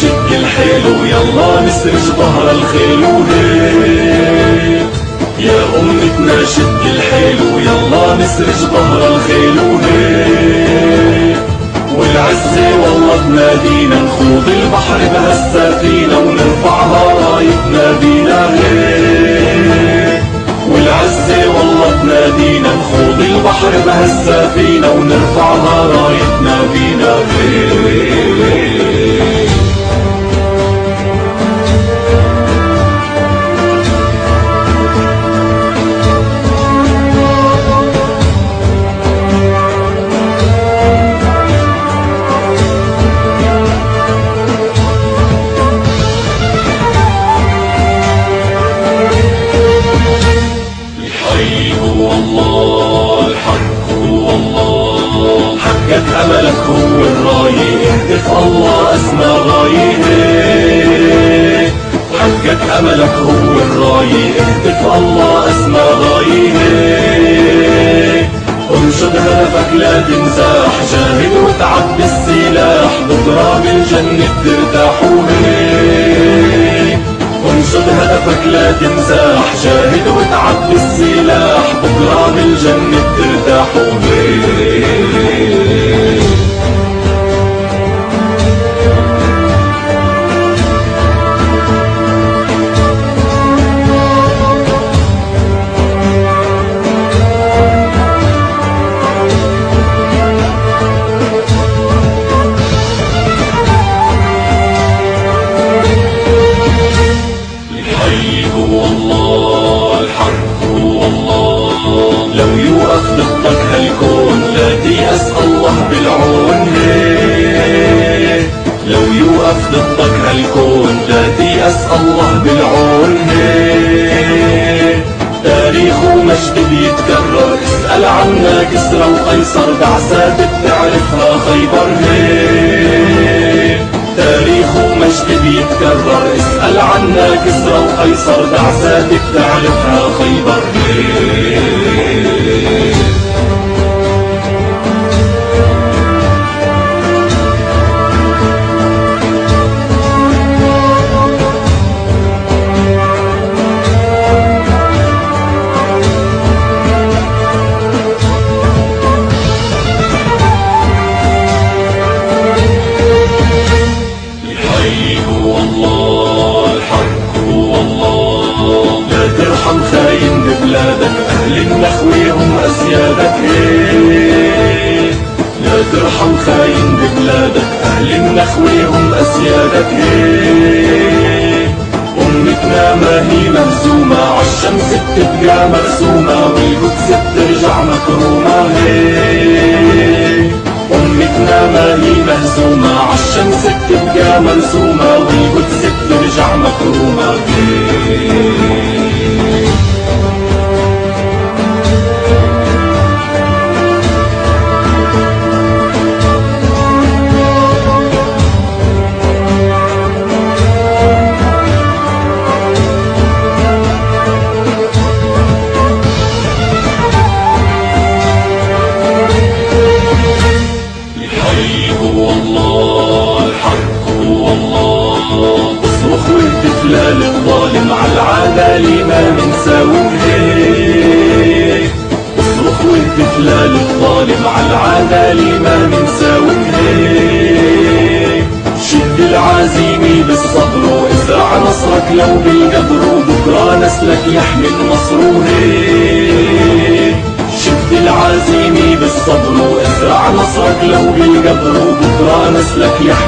شد الحيل ويلا نسرج ظهر الخيل وهيك. يا أمتنا شد الحيل ويلا نسرج ظهر الخيل وهيك. والعزة والله تنادينا نخوض البحر بهالسفينة ونرفعها رايتنا بينا هيك. والعزة والله تنادينا نخوض البحر بهالسفينة ونرفعها رايتنا بينا هيك. حقك أملك هو الراية اهدف الله أسمى غاية. حقك أملك هو الراية اهدف الله أسمى غاية. انشد هدفك لا تنزاح جاهد وتعب بالسلاح بكرة بالجنة ترتاح وهيك. انشد هدفك لا تنزاح جاهد وتعب بالسلاح بكرة بالجنة ترتاح وهيك. لو يوقف ضدك هالكون لا تيأس الله بالعون. لو يوقف ضدك هالكون لا تيأس الله بالعون. تاريخ ومجد بيتكرر اسأل عنا كسرى وقيصر بعثات بتعرفها خيبر. تاريخ ومجد بيتكرر اسأل عنا كسرى وقيصر بعثات بتعرفها خيبر. ترحم خاين ببلادك أهل النخوة هم أسيادك. لا ترحم خاين ببلادك أهل النخوة هم أسيادك. أمتنا ما هي مهزومة عالشمس بتبقى مرسومة والقدس بترجع مكرومة. أمتنا ما هي مهزومة عالشمس بتبقى مرسومة والقدس بترجع مكرومة. اصرخ واهتف لا للظالم عالعدالة ما منساوي هيك. اصرخ واهتف لا للظالم عالعدالة ما منساوي هيك. شد العزيمة بالصبر وازرع نصرك لو بالقبر وبكرة نسلك يحمل نصره هيك. شد العزيمة بالصبر وازرع نصرك لو بالقبر وبكرة نسلك يحمل